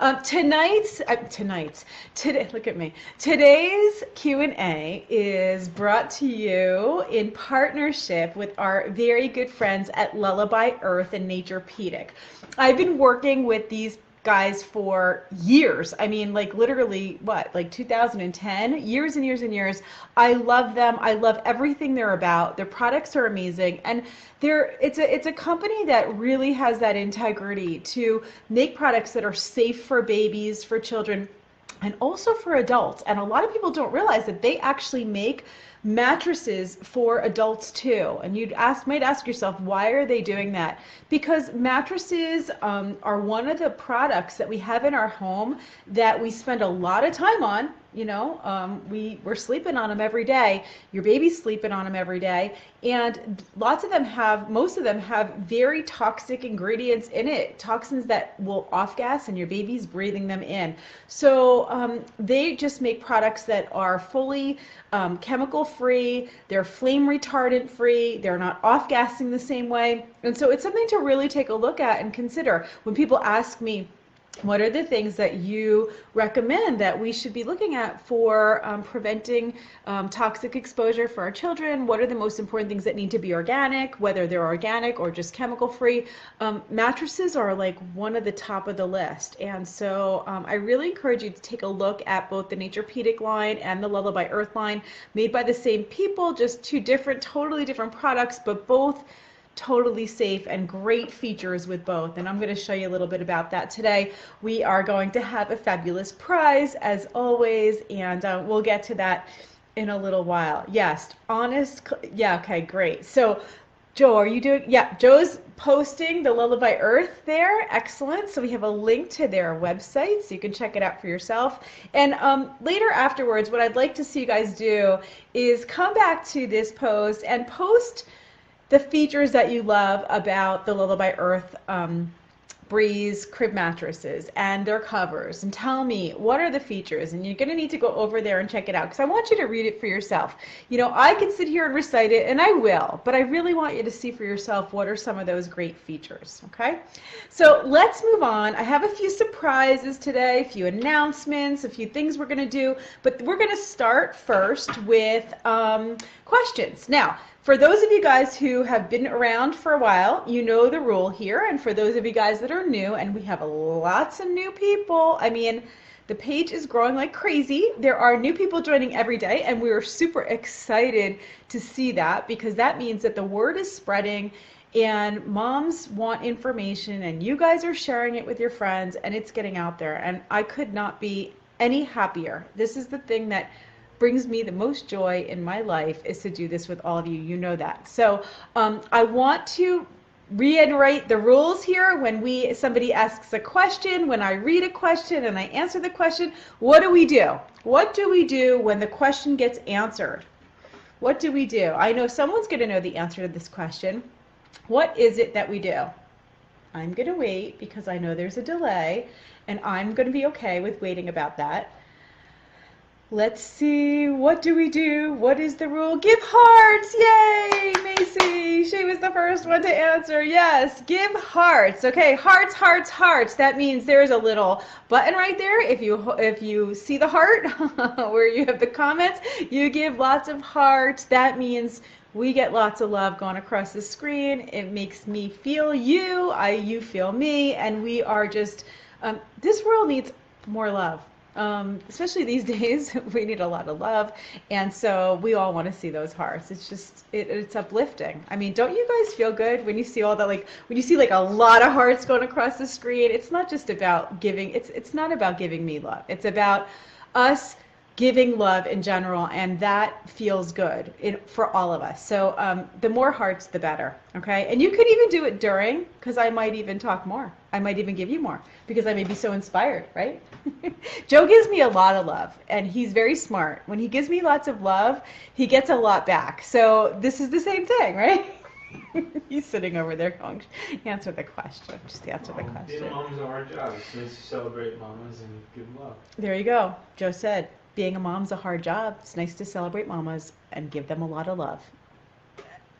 Look at me. Today's Q&A is brought to you in partnership with our very good friends at Lullaby Earth and Naturepedic. I've been working with these guys for years. I mean, like literally, what, like 2010? Years and years and years. I love them. I love everything they're about. Their products are amazing. And it's a company that really has that integrity to make products that are safe for babies, for children, and also for adults. And a lot of people don't realize that they actually make mattresses for adults too. And might ask yourself, why are they doing that? Because mattresses are one of the products that we have in our home that we spend a lot of time on. You know, we're sleeping on them every day. Your baby's sleeping on them every day. And most of them have very toxic ingredients in it, toxins that will off-gas and your baby's breathing them in. So they just make products that are fully chemical-free, they're flame retardant-free, they're not off-gassing the same way. And so it's something to really take a look at and consider. When people ask me, what are the things that you recommend that we should be looking at for preventing toxic exposure for our children? What are the most important things that need to be organic, whether they're organic or just chemical free? Mattresses are like one of the top of the list. And so I really encourage you to take a look at both the Naturepedic line and the Lullaby Earth line, made by the same people, just two totally different products, but both totally safe and great features with both. And I'm going to show you a little bit about that today. We are going to have a fabulous prize as always, and we'll get to that in a little while. Yes, yeah, okay, great. So Joe, are you doing, yeah, Joe's posting the Lullaby Earth there. Excellent. So we have a link to their website so you can check it out for yourself. And later afterwards, what I'd like to see you guys do is come back to this post and post the features that you love about the Lullaby Earth Breeze crib mattresses and their covers, and tell me what are the features. And you're going to need to go over there and check it out because I want you to read it for yourself. You know, I could sit here and recite it, and I will, but I really want you to see for yourself what are some of those great features. Okay, so let's move on. I have a few surprises today, a few announcements, a few things we're going to do, but we're going to start first with questions. Now, for those of you guys who have been around for a while, you know the rule here. And for those of you guys that are new, and we have lots of new people, I mean, the page is growing like crazy. There are new people joining every day, and we're super excited to see that because that means that the word is spreading and moms want information and you guys are sharing it with your friends and it's getting out there. And I could not be any happier. This is the thing that brings me the most joy in my life, is to do this with all of you. You know that. So I want to reiterate the rules here. When somebody asks a question, when I read a question and I answer the question, what do we do? What do we do when the question gets answered? What do we do? I know someone's going to know the answer to this question. What is it that we do? I'm going to wait because I know there's a delay, and I'm going to be okay with waiting about that. Let's see, what do we do? What is the rule? Give hearts! Yay, Macy! She was the first one to answer. Yes, give hearts. Okay, hearts, hearts, hearts. That means there's a little button right there. If you see the heart where you have the comments, you give lots of hearts. That means we get lots of love going across the screen. It makes me feel you, you feel me, and we are just, this world needs more love. Especially these days, we need a lot of love, and so we all want to see those hearts. It's just, it's uplifting. I mean, don't you guys feel good when you see all that, like when you see like a lot of hearts going across the screen? It's not just about giving, it's not about giving me love. It's about us giving love in general, and that feels good for all of us. So the more hearts, the better, okay? And you could even do it during, because I might even talk more. I might even give you more, because I may be so inspired, right? Joe gives me a lot of love, and he's very smart. When he gives me lots of love, he gets a lot back. So this is the same thing, right? He's sitting over there going, answer the question. Just answer the question. Being a mom is a hard job. It's nice to celebrate mamas and give them love. There you go. Joe said, being a mom's a hard job. It's nice to celebrate mamas and give them a lot of love.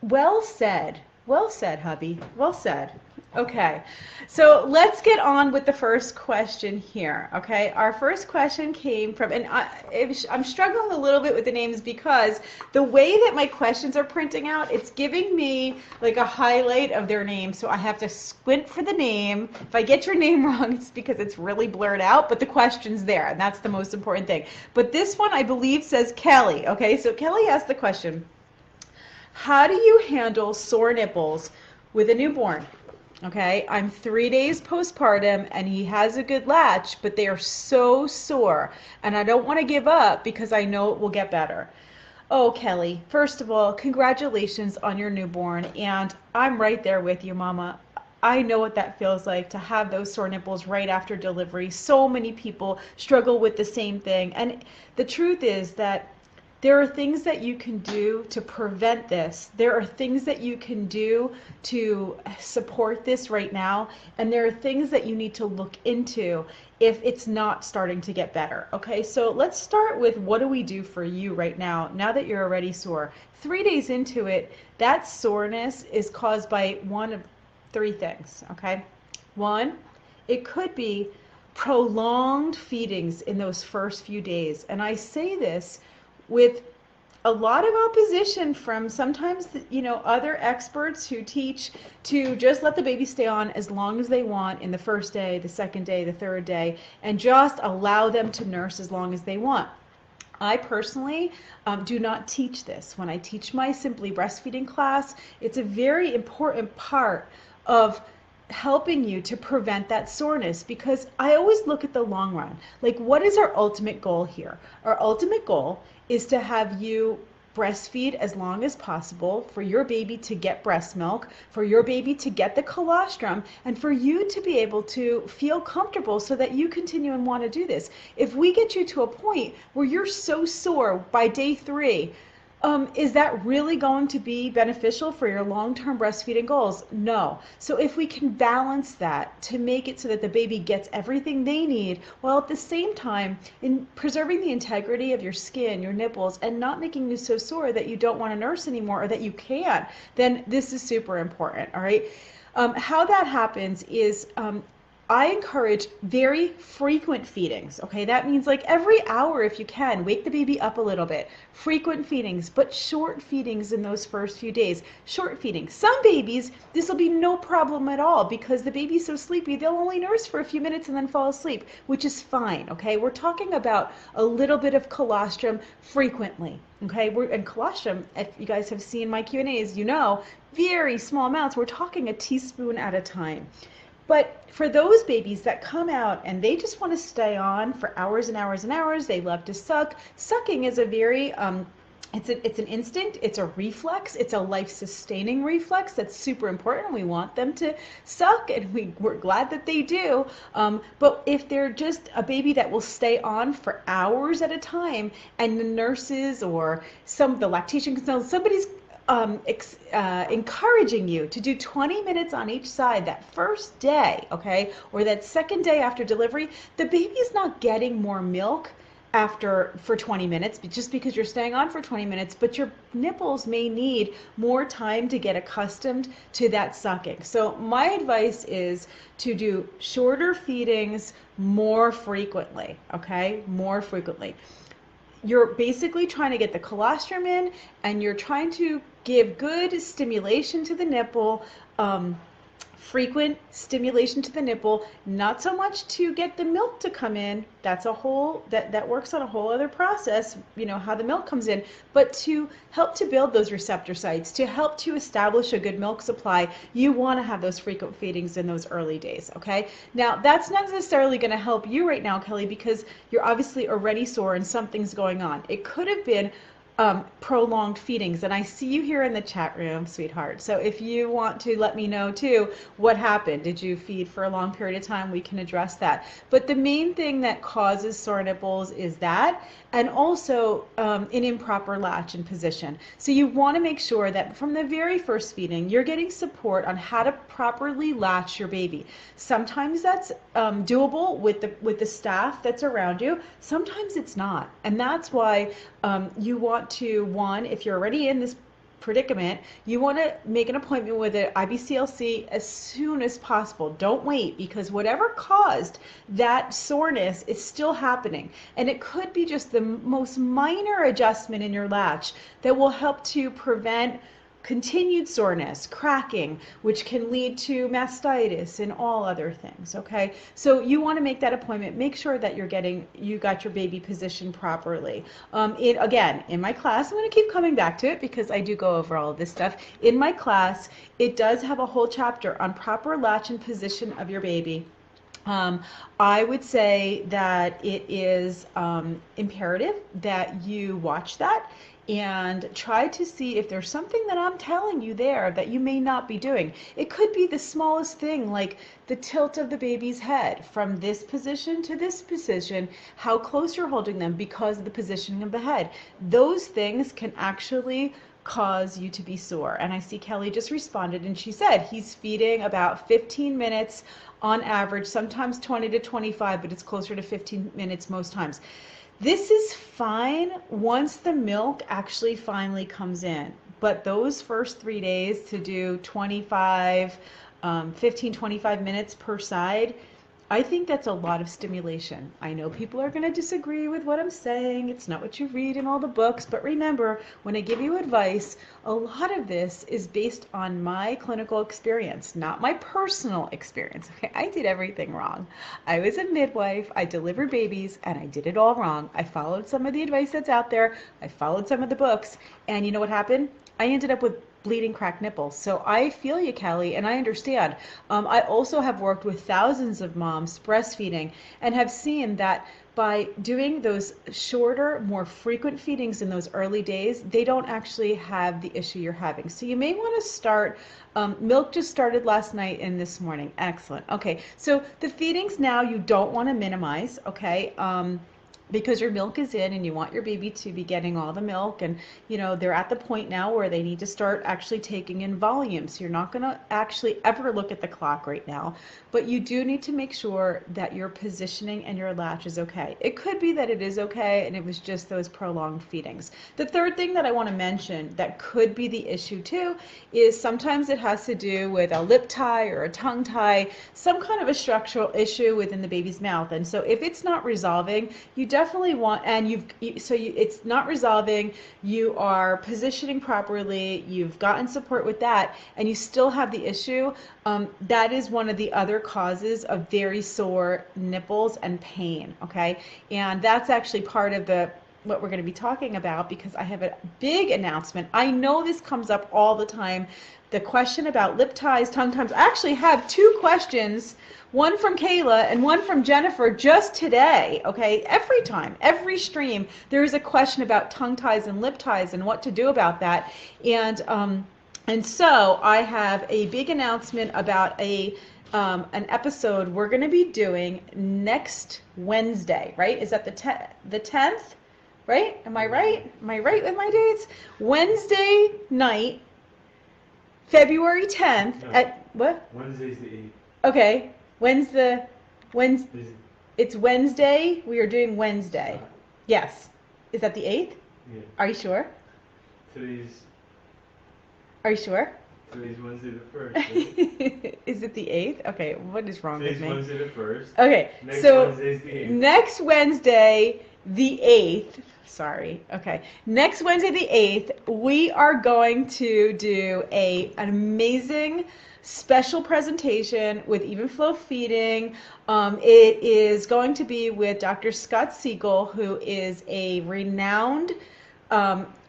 Well said. Well said, hubby. Well said. Okay, so let's get on with the first question here. Okay, our first question came from, and I'm struggling a little bit with the names because the way that my questions are printing out, it's giving me like a highlight of their name. So I have to squint for the name. If I get your name wrong, it's because it's really blurred out, but the question's there, and that's the most important thing. But this one, I believe, says Kelly. Okay, so Kelly asked the question, how do you handle sore nipples with a newborn? Okay, I'm 3 days postpartum and he has a good latch, but they are so sore and I don't want to give up because I know it will get better. Oh, Kelly, first of all, congratulations on your newborn, and I'm right there with you, Mama. I know what that feels like to have those sore nipples right after delivery. So many people struggle with the same thing, and the truth is that there are things that you can do to prevent this. There are things that you can do to support this right now. And there are things that you need to look into if it's not starting to get better. Okay, so let's start with what do we do for you right now that you're already sore. 3 days into it, that soreness is caused by one of three things. Okay, one, it could be prolonged feedings in those first few days. And I say this with a lot of opposition from sometimes, other experts who teach to just let the baby stay on as long as they want in the first day, the second day, the third day, and just allow them to nurse as long as they want. I personally do not teach this. When I teach my Simply Breastfeeding class, it's a very important part of helping you to prevent that soreness, because I always look at the long run. Like, what is our ultimate goal here? Our ultimate goal is to have you breastfeed as long as possible, for your baby to get breast milk, for your baby to get the colostrum, and for you to be able to feel comfortable so that you continue and want to do this. If we get you to a point where you're so sore by day 3, is that really going to be beneficial for your long-term breastfeeding goals? No. So if we can balance that to make it so that the baby gets everything they need, while at the same time in preserving the integrity of your skin, your nipples, and not making you so sore that you don't want to nurse anymore or that you can't, then this is super important, all right? How that happens is I encourage very frequent feedings, okay? That means like every hour if you can, wake the baby up a little bit. Frequent feedings, but short feedings in those first few days. Short feedings. Some babies, this will be no problem at all because the baby's so sleepy, they'll only nurse for a few minutes and then fall asleep, which is fine, okay? We're talking about a little bit of colostrum frequently, okay? And colostrum, if you guys have seen my Q&As, very small amounts. We're talking a teaspoon at a time. But for those babies that come out and they just want to stay on for hours and hours and hours, they love to suck. Sucking is a very, it's an instinct, it's a reflex, it's a life-sustaining reflex that's super important. We want them to suck, and we're glad that they do. But if they're just a baby that will stay on for hours at a time, and the nurses or the lactation consultants, somebody's encouraging you to do 20 minutes on each side that first day, okay, or that second day after delivery, the baby's not getting more milk for 20 minutes just because you're staying on for 20 minutes, but your nipples may need more time to get accustomed to that sucking. So my advice is to do shorter feedings more frequently, okay, more frequently. You're basically trying to get the colostrum in, and you're trying to give good stimulation to the nipple, frequent stimulation to the nipple, not so much to get the milk to come in. That's that works on a whole other process, how the milk comes in, but to help to build those receptor sites, to help to establish a good milk supply, you want to have those frequent feedings in those early days, okay? Now, that's not necessarily going to help you right now, Kelly, because you're obviously already sore and something's going on. It could have been prolonged feedings, and I see you here in the chat room, sweetheart. So if you want to let me know too what happened, did you feed for a long period of time, we can address that. But the main thing that causes sore nipples is that, and also an improper latch and position. So you want to make sure that from the very first feeding you're getting support on how to properly latch your baby. Sometimes that's doable with the staff that's around you, sometimes it's not, and that's why you want to, one, if you're already in this predicament, you want to make an appointment with an IBCLC as soon as possible. Don't wait, because whatever caused that soreness is still happening. And it could be just the most minor adjustment in your latch that will help to prevent continued soreness, cracking, which can lead to mastitis and all other things. Okay, so you want to make that appointment. Make sure that you got your baby positioned properly. Again, in my class, I'm going to keep coming back to it because I do go over all of this stuff. In my class, it does have a whole chapter on proper latch and position of your baby. I would say that it is imperative that you watch that and try to see if there's something that I'm telling you there that you may not be doing. It could be the smallest thing, like the tilt of the baby's head from this position to this position, how close you're holding them because of the positioning of the head. Those things can actually cause you to be sore. And I see Kelly just responded, and she said he's feeding about 15 minutes on average, sometimes 20 to 25, but it's closer to 15 minutes most times. This is fine once the milk actually finally comes in, but those first 3 days to do 25, 15, 25 minutes per side, I think that's a lot of stimulation. I know people are going to disagree with what I'm saying. It's not what you read in all the books, but remember, when I give you advice, a lot of this is based on my clinical experience, not my personal experience. Okay, I did everything wrong. I was a midwife, I delivered babies, and I did it all wrong. I followed some of the advice that's out there, I followed some of the books, and you know what happened? I ended up with bleeding cracked nipples. So I feel you, Kelly, and I understand. I also have worked with thousands of moms breastfeeding and have seen that by doing those shorter, more frequent feedings in those early days, they don't actually have the issue you're having. So you may want to start, milk just started last night and this morning. Excellent. Okay, so the feedings now you don't want to minimize, okay? Because your milk is in and you want your baby to be getting all the milk, and you know they're at the point now where they need to start actually taking in volume. So you're not going to actually ever look at the clock right now, but you do need to make sure that your positioning and your latch is okay. It could be that it is okay and it was just those prolonged feedings. The third thing that I want to mention that could be the issue too is sometimes it has to do with a lip tie or a tongue tie, some kind of a structural issue within the baby's mouth. And so if it's not resolving, you definitely want, and it's not resolving, you are positioning properly, you've gotten support with that, and you still have the issue, that is one of the other causes of very sore nipples and pain, okay? And that's actually part of what we're going to be talking about, because I have a big announcement. I know this comes up all the time, the question about lip ties, tongue ties. I actually have 2 questions, one from Kayla and one from Jennifer just today, okay? Every time, every stream, there is a question about tongue ties and lip ties and what to do about that. And so I have a big announcement about an episode we're going to be doing next Wednesday, right? Is that the 10th, right? Am I right? Am I right with my dates? Wednesday night, February 10th at what? Wednesday's the 8th. Okay. Wednesday. It's Wednesday. We are doing Wednesday. Yes. Is that the 8th? Yeah. Are you sure? Are you sure? Today's Wednesday the 1st. Right? Is it the 8th? Okay, what is wrong with me? Today's Wednesday the 1st. Okay, Next so Wednesday's the 8th. next Wednesday the 8th, sorry, okay. Next Wednesday the 8th, we are going to do an amazing special presentation with Evenflo Feeding. It is going to be with Dr. Scott Siegel, who is a renowned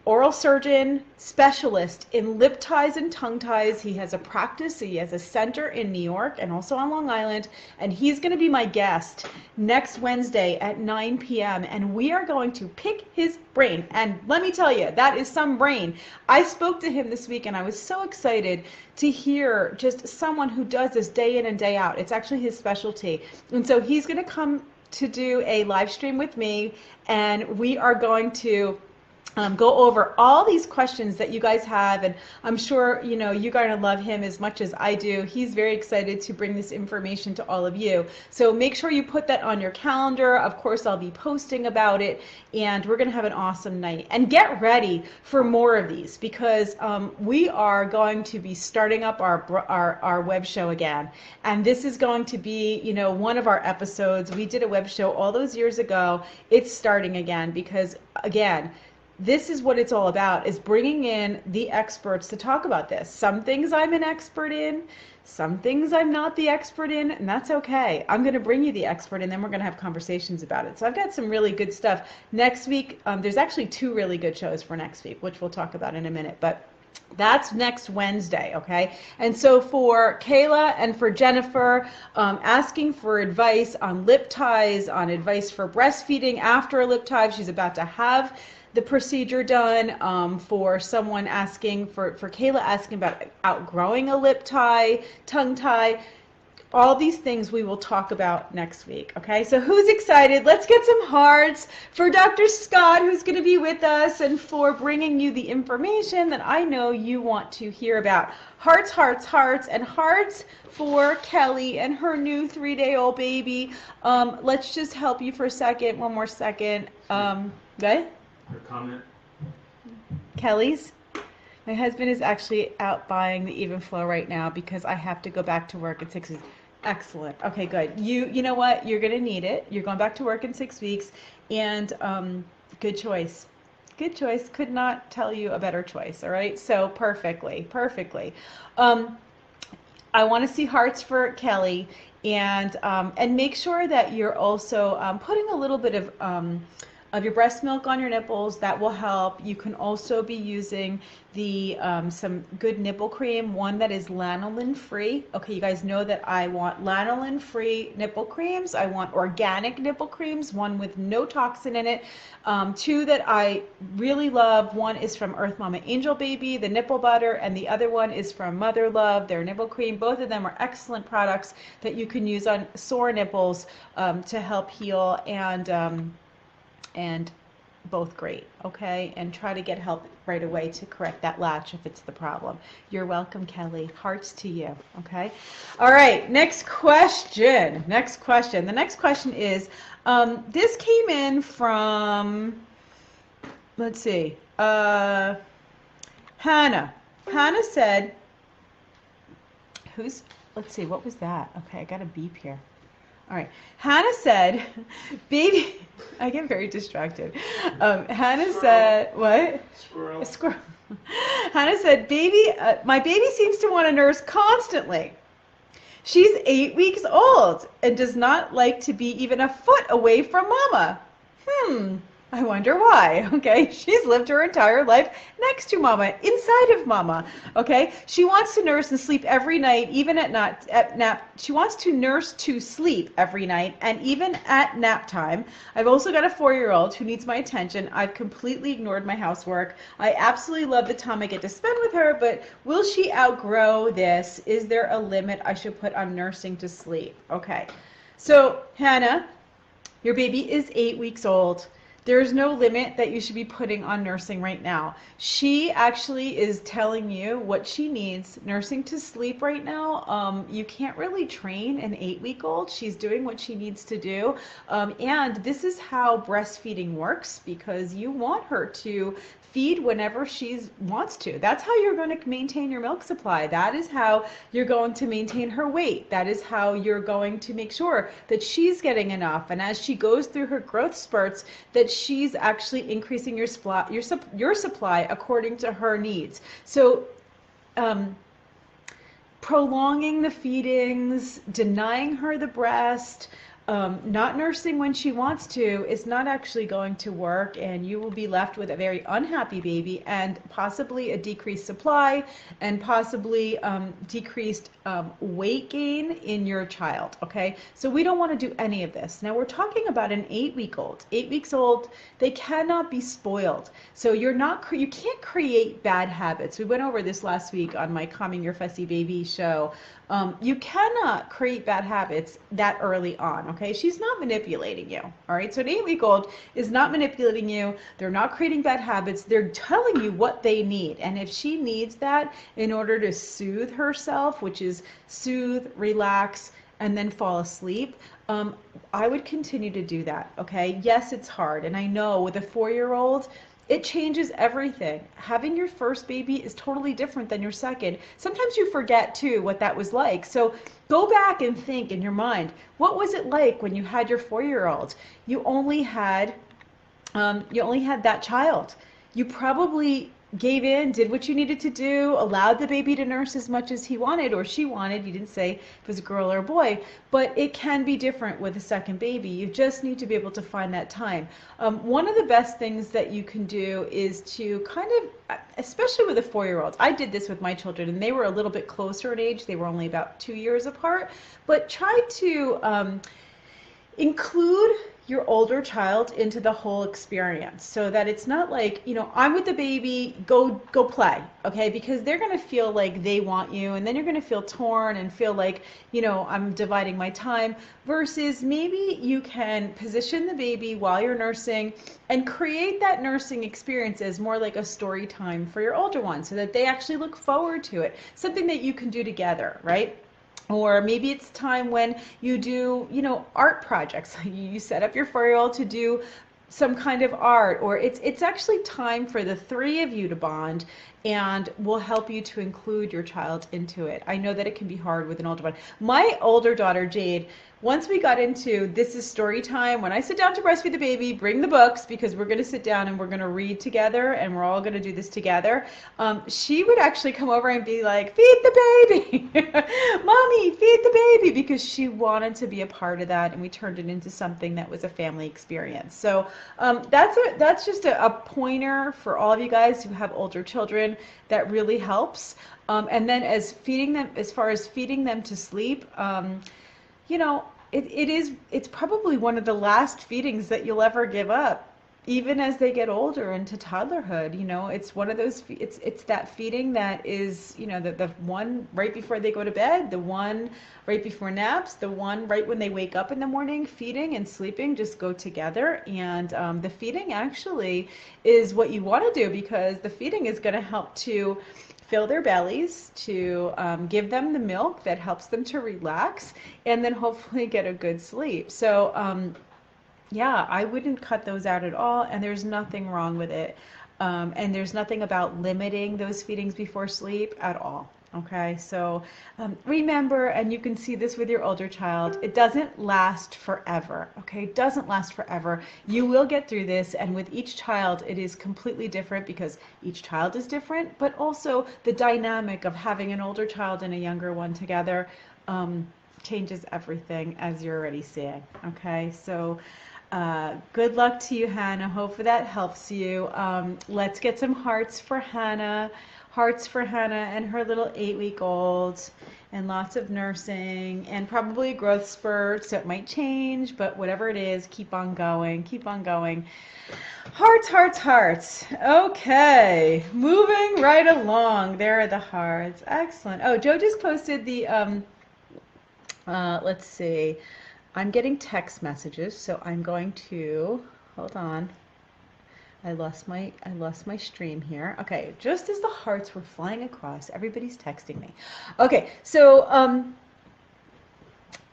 oral surgeon specialist in lip ties and tongue ties. He has a practice, he has a center in New York and also on Long Island, and he's going to be my guest next Wednesday at 9 p.m. and we are going to pick his brain. And let me tell you, that is some brain. I spoke to him this week and I was so excited to hear just someone who does this day in and day out. It's actually his specialty. And so he's going to come to do a live stream with me, and we are going to go over all these questions that you guys have, and I'm sure you're going to love him as much as I do. He's very excited to bring this information to all of you. So make sure you put that on your calendar. Of course, I'll be posting about it, and we're going to have an awesome night. And get ready for more of these, because we are going to be starting up our web show again. And this is going to be, one of our episodes. We did a web show all those years ago. It's starting again because, again, this is what it's all about, is bringing in the experts to talk about this. Some things I'm an expert in, some things I'm not the expert in, and that's okay. I'm going to bring you the expert, and then we're going to have conversations about it. So I've got some really good stuff. Next week, there's actually 2 really good shows for next week, which we'll talk about in a minute. But that's next Wednesday, okay? And so for Kayla and for Jennifer, asking for advice on lip ties, on advice for breastfeeding after a lip tie, she's about to have the procedure done, for someone asking, for Kayla asking about outgrowing a lip tie, tongue tie. All these things we will talk about next week, okay? So who's excited? Let's get some hearts for Dr. Scott, who's going to be with us, and for bringing you the information that I know you want to hear about. Hearts, hearts, hearts, and hearts for Kelly and her new 3-day-old baby. Let's just help you for a second, one more second. Good? Her comment. Kelly's? My husband is actually out buying the Evenflo right now because I have to go back to work in 6 weeks. Excellent. Okay, good. You know what? You're going to need it. You're going back to work in 6 weeks, and good choice. Good choice. Could not tell you a better choice. All right. So perfectly. I want to see hearts for Kelly, and make sure that you're also putting a little bit of your breast milk on your nipples. That will help. You can also be using the some good nipple cream, one that is lanolin free. Okay, you guys know that I want lanolin free nipple creams. I want organic nipple creams, one with no toxin in it. 2 that I really love. One is from Earth Mama Angel Baby, the nipple butter, and the other one is from Mother Love, their nipple cream. Both of them are excellent products that you can use on sore nipples to help heal, and both great, okay? And try to get help right away to correct that latch if it's the problem. You're welcome, Kelly. Hearts to you, okay? All right, next question. The next question is, this came in from, let's see, Hannah. Hannah said, let's see, what was that? Okay, I got a beep here. All right. Hannah said, baby, I get very distracted. Hannah said, what? Squirrel. A squirrel. Hannah said, baby, my baby seems to want to nurse constantly. She's 8 weeks old and does not like to be even a foot away from mama. I wonder why. Okay, she's lived her entire life next to mama, inside of mama. Okay, she wants to nurse and sleep every night, even at nap. She wants to nurse to sleep every night, and even at nap time. I've also got a 4-year-old who needs my attention. I've completely ignored my housework. I absolutely love the time I get to spend with her, but will she outgrow this? Is there a limit I should put on nursing to sleep? Okay, so Hannah, your baby is 8 weeks old. There's no limit that you should be putting on nursing right now. She actually is telling you what she needs nursing to sleep right now. You can't really train an 8-week-old. She's doing what she needs to do. And this is how breastfeeding works, because you want her to feed whenever she wants to. That's how you're going to maintain your milk supply. That is how you're going to maintain her weight. That is how you're going to make sure that she's getting enough. And as she goes through her growth spurts, that she's actually increasing your supply according to her needs. So prolonging the feedings, denying her the breast, not nursing when she wants to is not actually going to work, and you will be left with a very unhappy baby and possibly a decreased supply and possibly decreased weight gain in your child, okay? So we don't want to do any of this. Now we're talking about an 8-week-old. 8 weeks old, they cannot be spoiled. So you can't create bad habits. We went over this last week on my Calming Your Fussy Baby show. You cannot create bad habits that early on, okay? She's not manipulating you, all right? So an 8-week-old is not manipulating you. They're not creating bad habits. They're telling you what they need. And if she needs that in order to soothe herself, which is soothe, relax, and then fall asleep, I would continue to do that, okay? Yes, it's hard. And I know with a 4-year-old, it changes everything. Having your first baby is totally different than your second. Sometimes you forget too what that was like. So go back and think in your mind, what was it like when you had your 4-year-old? You only had that child. You probably gave in, did what you needed to do, allowed the baby to nurse as much as he wanted or she wanted. You didn't say if it was a girl or a boy, but it can be different with a second baby. You just need to be able to find that time. One of the best things that you can do is to kind of, especially with a 4-year-old, I did this with my children and they were a little bit closer in age. They were only about 2 years apart, but try to include your older child into the whole experience so that it's not like, I'm with the baby, go play, okay? Because they're going to feel like they want you, and then you're going to feel torn and feel like, I'm dividing my time, versus maybe you can position the baby while you're nursing and create that nursing experience as more like a story time for your older one so that they actually look forward to it, something that you can do together, right? Or maybe it's time when you do, art projects. You set up your 4-year-old to do some kind of art, or it's actually time for the 3 of you to bond, and will help you to include your child into it. I know that it can be hard with an older one. My older daughter, Jade, once we got into this is story time, when I sit down to breastfeed the baby, bring the books because we're going to sit down and we're going to read together and we're all going to do this together. She would actually come over and be like, feed the baby, mommy, feed the baby, because she wanted to be a part of that, and we turned it into something that was a family experience. So that's just a pointer for all of you guys who have older children. That really helps. And then as far as feeding them to sleep, it's probably one of the last feedings that you'll ever give up, even as they get older into toddlerhood. It's one of those, it's that feeding that is, the one right before they go to bed, the one right before naps, the one right when they wake up in the morning. Feeding and sleeping just go together, and the feeding actually is what you want to do, because the feeding is going to help to fill their bellies, to give them the milk that helps them to relax, and then hopefully get a good sleep. So yeah, I wouldn't cut those out at all, and there's nothing wrong with it. And there's nothing about limiting those feedings before sleep at all. Okay, so remember, and you can see this with your older child, it doesn't last forever. Okay, it doesn't last forever. You will get through this, and with each child it is completely different, because each child is different, but also the dynamic of having an older child and a younger one together changes everything, as you're already seeing. Okay, so good luck to you, Hannah. Hopefully that helps you. Let's get some hearts for Hannah. Hearts for Hannah and her little 8-week-old, and lots of nursing, and probably a growth spurt, so it might change, but whatever it is, keep on going, keep on going. Hearts, hearts, hearts. Okay, moving right along. There are the hearts. Excellent. Oh, Joe just posted the, let's see. I'm getting text messages, so I'm going to, hold on. I lost my stream here. Okay, just as the hearts were flying across, everybody's texting me. Okay, so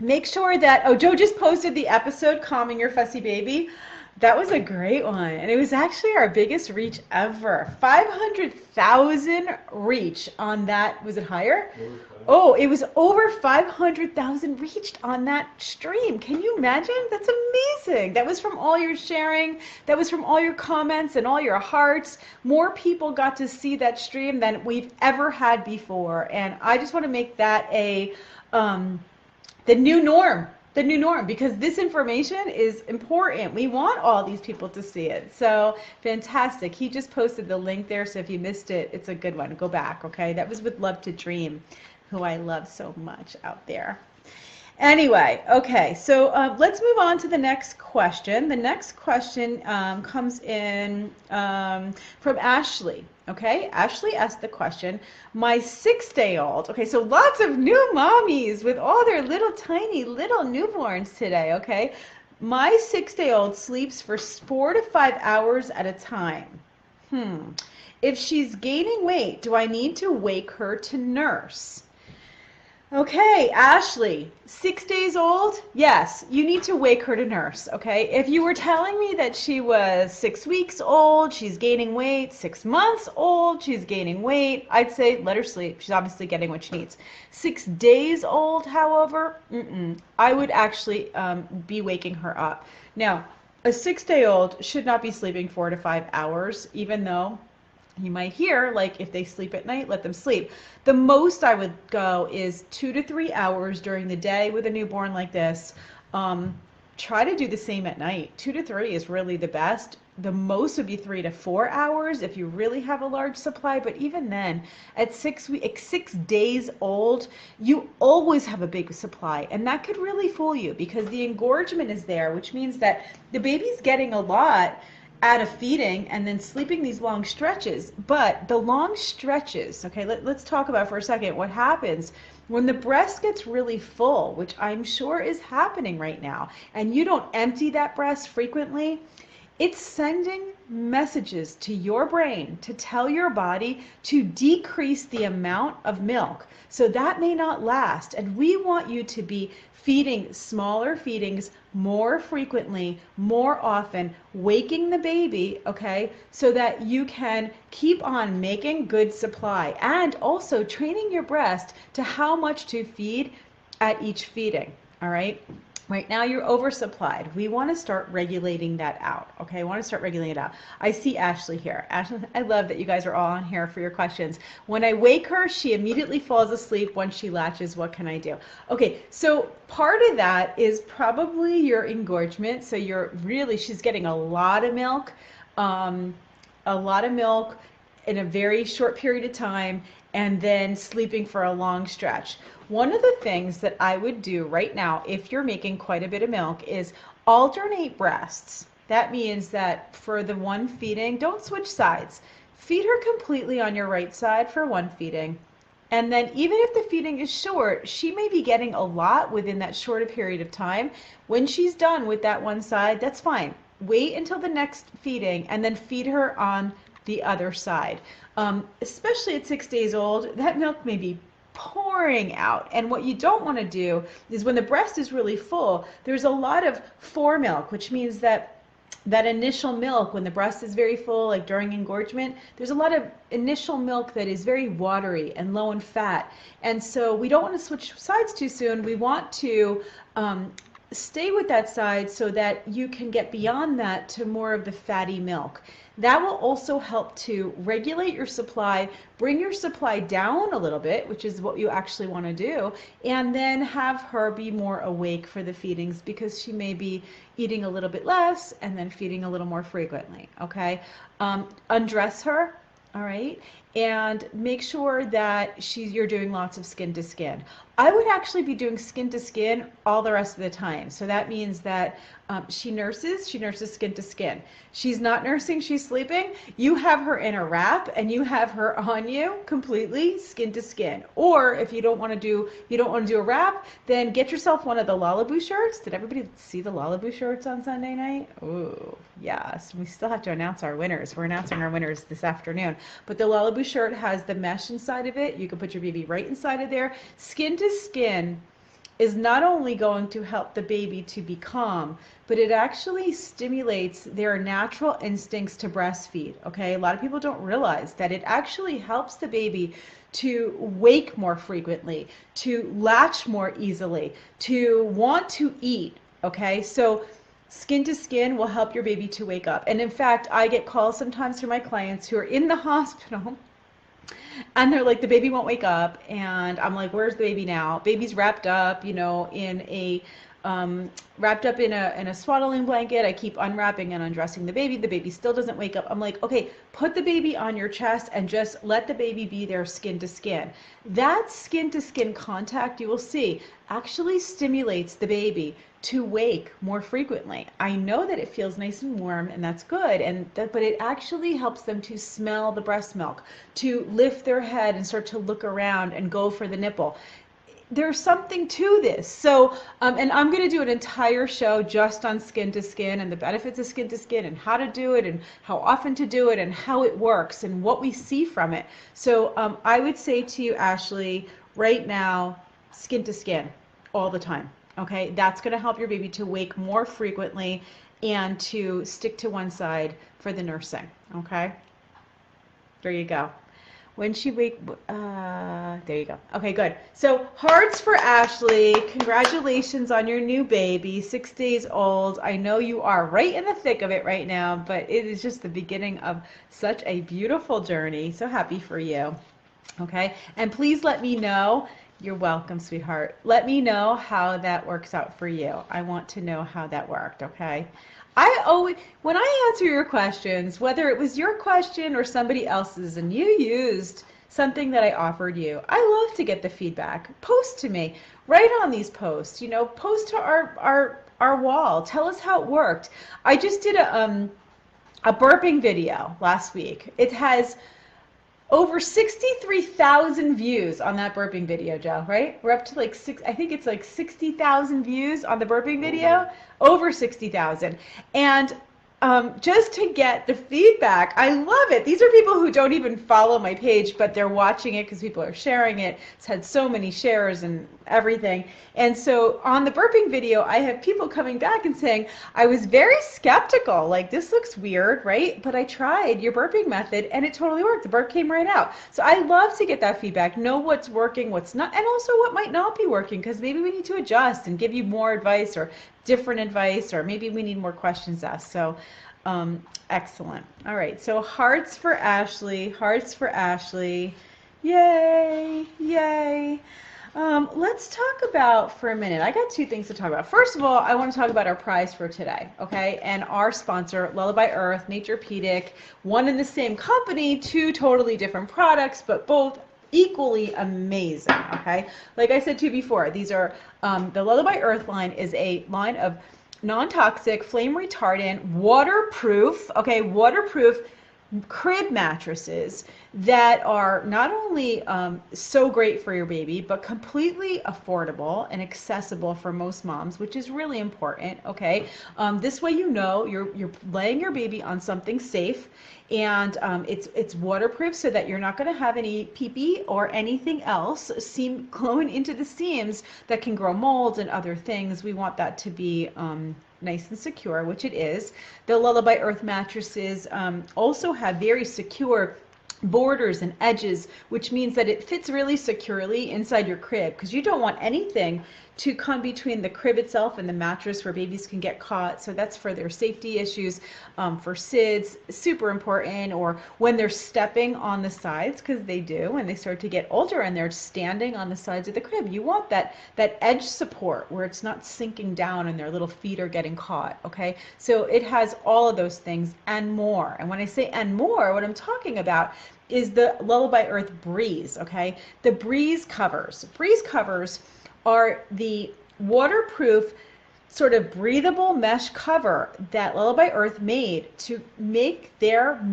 make sure that, oh, Joe just posted the episode, Calming Your Fussy Baby. That was a great one, and it was actually our biggest reach ever. 500,000 reach on that. Was it higher? Oh, it was over 500,000 reached on that stream. Can you imagine? That's amazing. That was from all your sharing. That was from all your comments and all your hearts. More people got to see that stream than we've ever had before. And I just want to make that the new norm. The new norm, because this information is important. We want all these people to see it. So fantastic. He just posted the link there, so if you missed it, it's a good one. Go back, okay? That was with Love to Dream, who I love so much out there. Anyway, okay, so let's move on to the next question. The next question comes in from Ashley. Okay, Ashley asked the question, my 6-day-old, okay, so lots of new mommies with all their little tiny little newborns today, okay? My 6-day-old sleeps for 4 to 5 hours at a time. If she's gaining weight, do I need to wake her to nurse? Okay, Ashley, 6 days old? Yes, you need to wake her to nurse, okay? If you were telling me that she was 6 weeks old, she's gaining weight, 6 months old, she's gaining weight, I'd say let her sleep. She's obviously getting what she needs. 6 days old, however, I would actually be waking her up. Now, a 6-day-old should not be sleeping 4 to 5 hours, even though you might hear, like, if they sleep at night, let them sleep. The most I would go is 2 to 3 hours during the day with a newborn like this. Try to do the same at night. 2 to 3 is really the best. The most would be 3 to 4 hours if you really have a large supply. But even then, at 6 days old, you always have a big supply. And that could really fool you because the engorgement is there, which means that the baby's getting a lot out of feeding and then sleeping these long stretches. But the long stretches, okay, let's talk about for a second what happens when the breast gets really full, which I'm sure is happening right now, and you don't empty that breast frequently. It's sending messages to your brain to tell your body to decrease the amount of milk. So that may not last. And we want you to be feeding smaller feedings more frequently, more often, waking the baby, okay, so that you can keep on making good supply and also training your breast to how much to feed at each feeding, all right? Right now you're oversupplied. We want to start regulating that out. Okay, I want to start regulating it out. I see Ashley here. Ashley, I love that you guys are all on here for your questions. When I wake her, she immediately falls asleep. Once she latches, what can I do? Okay, so part of that is probably your engorgement. So she's getting a lot of milk in a very short period of time, and then sleeping for a long stretch. One of the things that I would do right now, if you're making quite a bit of milk, is alternate breasts. That means that for the one feeding, don't switch sides. Feed her completely on your right side for one feeding. And then even if the feeding is short, she may be getting a lot within that shorter period of time. When she's done with that one side, that's fine. Wait until the next feeding and then feed her on the other side. Especially at 6 days old, that milk may be pouring out. And what you don't want to do is when the breast is really full, there's a lot of foremilk, which means that initial milk, when the breast is very full, like during engorgement, there's a lot of initial milk that is very watery and low in fat. And so we don't want to switch sides too soon. We want to stay with that side so that you can get beyond that to more of the fatty milk. That will also help to regulate your supply, bring your supply down a little bit, which is what you actually want to do, and then have her be more awake for the feedings because she may be eating a little bit less and then feeding a little more frequently, okay? Undress her, all right? And make sure that you're doing lots of skin to skin. I would actually be doing skin to skin all the rest of the time. So that means that she nurses skin to skin. She's not nursing, she's sleeping. You have her in a wrap and you have her on you completely skin to skin. Or if you don't want to do a wrap, then get yourself one of the Lullaby shirts. Did everybody see the Lullaby shirts on Sunday night? Ooh, yes. We still have to announce our winners. We're announcing our winners this afternoon. But the Lullaby shirt has the mesh inside of it. You can put your baby right inside of there. Skin to skin is not only going to help the baby to be calm, but it actually stimulates their natural instincts to breastfeed, okay? A lot of people don't realize that it actually helps the baby to wake more frequently, to latch more easily, to want to eat, okay? So skin to skin will help your baby to wake up. And in fact, I get calls sometimes from my clients who are in the hospital and they're like, the baby won't wake up. And I'm like, where's the baby now? Baby's wrapped up, in a wrapped up in a swaddling blanket. I keep unwrapping and undressing the baby. The baby still doesn't wake up. I'm like, okay, put the baby on your chest and just let the baby be there skin to skin. That skin to skin contact, you will see, actually stimulates the baby to wake more frequently. I know that it feels nice and warm, and that's good, but it actually helps them to smell the breast milk, to lift their head and start to look around and go for the nipple. There's something to this. So, and I'm going to do an entire show just on skin to skin and the benefits of skin to skin and how to do it and how often to do it and how it works and what we see from it. So I would say to you, Ashley, right now, skin to skin all the time. Okay, that's going to help your baby to wake more frequently and to stick to one side for the nursing. Okay, there you go. When she wake, there you go. Okay, good. So hearts for Ashley. Congratulations on your new baby, 6 days old. I know you are right in the thick of it right now, but it is just the beginning of such a beautiful journey. So happy for you. Okay, and please let me know. You're welcome, sweetheart. Let me know how that works out for you. I want to know how that worked, okay? I always, when I answer your questions, whether it was your question or somebody else's, and you used something that I offered you, I love to get the feedback. Post to me. Write on these posts. You know, post to our wall. Tell us how it worked. I just did a burping video last week. It has over 63,000 views on that burping video, Joe, right? We're up to like I think it's like 60,000 views on the burping video, over 60,000. And just to get the feedback, I love it. These are people who don't even follow my page, but they're watching it because people are sharing it. It's had so many shares and everything. And so on the burping video, I have people coming back and saying, I was very skeptical, like this looks weird, right? But I tried your burping method and it totally worked. The burp came right out. So I love to get that feedback, know what's working, what's not, and also what might not be working, because maybe we need to adjust and give you more advice or different advice, or maybe we need more questions asked. So excellent. All right, so hearts for Ashley, hearts for Ashley. Yay, yay. Let's talk about, for a minute, I got two things to talk about. First of all, I want to talk about our prize for today, okay? And our sponsor, Lullaby Earth, Naturepedic, one and the same company, two totally different products, but both equally amazing, okay? Like I said to you before, these are, the Lullaby Earth line is a line of non-toxic, flame retardant, waterproof, okay, waterproof crib mattresses that are not only so great for your baby, but completely affordable and accessible for most moms, which is really important, okay? This way you know you're laying your baby on something safe, and it's waterproof so that you're not going to have any pee-pee or anything else going into the seams that can grow mold and other things. We want that to be nice and secure, which it is. The Lullaby Earth mattresses also have very secure borders and edges, which means that it fits really securely inside your crib, because you don't want anything to come between the crib itself and the mattress where babies can get caught. So that's for their safety issues, for SIDS, super important, or when they're stepping on the sides, because they do when they start to get older and they're standing on the sides of the crib. You want that edge support where it's not sinking down and their little feet are getting caught, okay? So it has all of those things and more. And when I say and more, what I'm talking about is the Lullaby Earth Breeze, okay? The Breeze covers. Breeze covers are the waterproof, sort of breathable mesh cover that Lullaby Earth made to make their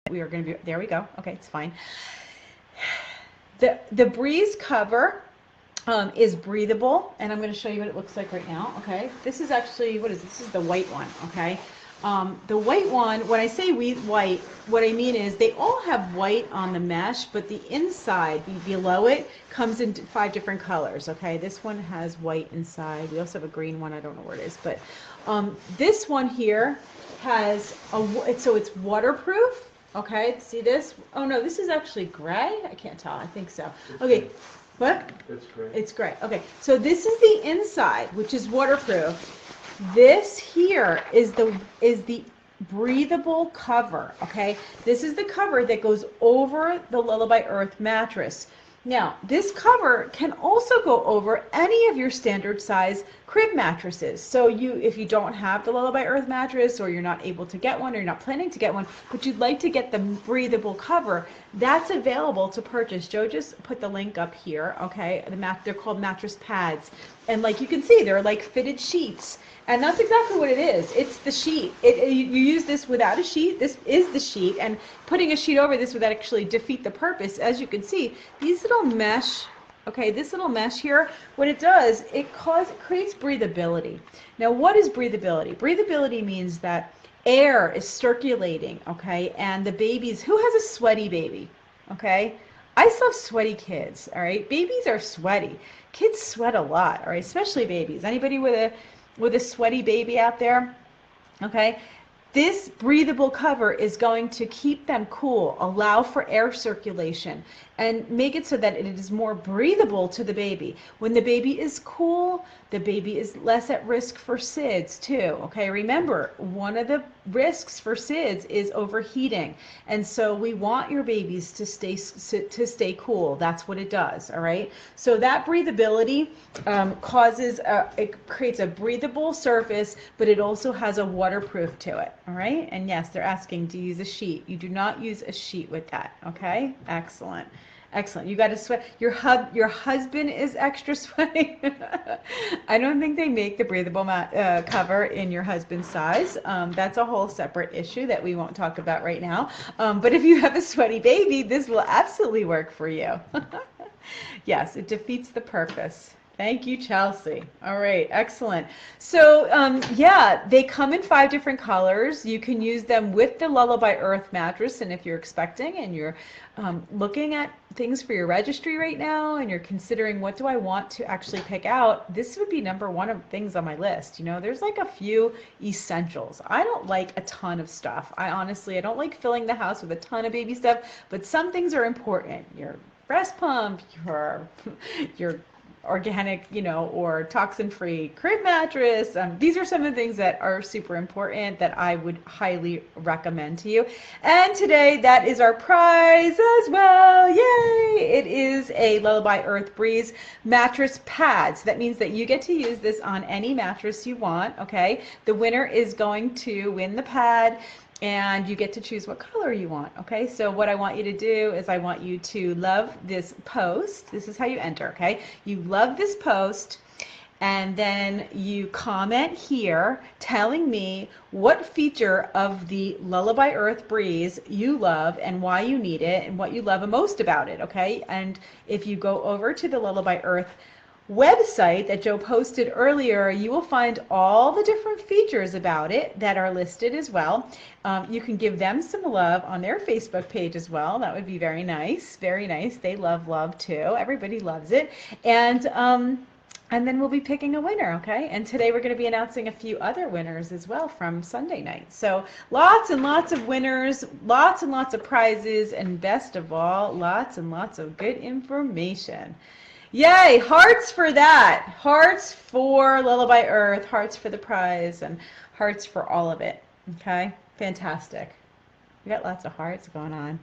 we are going to be, there we go, okay, it's fine. The Breeze cover is breathable, and I'm going to show you what it looks like right now, okay? This is actually, what is this? This is the white one, okay? The white one, when I say white, what I mean is they all have white on the mesh, but the inside, below it, comes in 5 different colors, okay? This one has white inside. We also have a green one. I don't know where it is, but this one here has, so it's waterproof, okay? See this? Oh, no, this is actually gray. I can't tell. I think so. Okay. What? It's gray. It's gray. Okay, so this is the inside, which is waterproof. This here is the breathable cover, okay? This is the cover that goes over the Lullaby Earth mattress. Now, this cover can also go over any of your standard size crib mattresses. So if you don't have the Lullaby Earth mattress, or you're not able to get one, or you're not planning to get one, but you'd like to get the breathable cover, that's available to purchase. Joe just put the link up here, okay? They're called mattress pads. And like you can see, they're like fitted sheets. And that's exactly what it is. It's the sheet. You use this without a sheet. This is the sheet. And putting a sheet over this would actually defeat the purpose. As you can see, these little mesh, okay, this little mesh here, what it does, it creates breathability. Now, what is breathability? Breathability means that air is circulating, okay, and the babies, who has a sweaty baby, okay? I still have sweaty kids, all right? Babies are sweaty. Kids sweat a lot, all right, especially babies. Anybody with a sweaty baby out there, okay? This breathable cover is going to keep them cool, allow for air circulation, and make it so that it is more breathable to the baby. When the baby is cool, the baby is less at risk for SIDS too, okay? Remember, one of the risks for SIDS is overheating, and so we want your babies to stay cool. That's what it does, all right? So that breathability it creates a breathable surface, but it also has a waterproof to it, all right? And yes, they're asking, do you use a sheet? You do not use a sheet with that, okay? Excellent. Excellent. You got to sweat. Your husband is extra sweaty. I don't think they make the breathable cover in your husband's size. That's a whole separate issue that we won't talk about right now. But if you have a sweaty baby, this will absolutely work for you. Yes, it defeats the purpose. Thank you, Chelsea. All right, excellent. So yeah, they come in 5 different colors. You can use them with the Lullaby Earth mattress, and if you're expecting and you're looking at things for your registry right now, and you're considering what do I want to actually pick out, this would be number 1 of things on my list. You know, there's like a few essentials. I don't like a ton of stuff. I don't like filling the house with a ton of baby stuff, but some things are important. Your breast pump, your organic, you know, or toxin-free crib mattress. These are some of the things that are super important that I would highly recommend to you. And today, that is our prize as well. Yay! It is a Lullaby Earth Breeze mattress pad. So that means that you get to use this on any mattress you want, okay? The winner is going to win the pad, and you get to choose what color you want, okay? So what I want you to do is I want you to love this post. This is how you enter, okay? You love this post, and then you comment here telling me what feature of the Lullaby Earth Breeze you love and why you need it and what you love most about it, okay? And if you go over to the Lullaby Earth website that Joe posted earlier, you will find all the different features about it that are listed as well. You can give them some love on their Facebook page as well. That would be very nice. Very nice. They love too. Everybody loves it. And then we'll be picking a winner, okay? And today we're going to be announcing a few other winners as well from Sunday night. So lots and lots of winners, lots and lots of prizes, and best of all, lots and lots of good information. Yay, hearts for that. Hearts for Lullaby Earth, hearts for the prize, and hearts for all of it. Okay, fantastic. We got lots of hearts going on.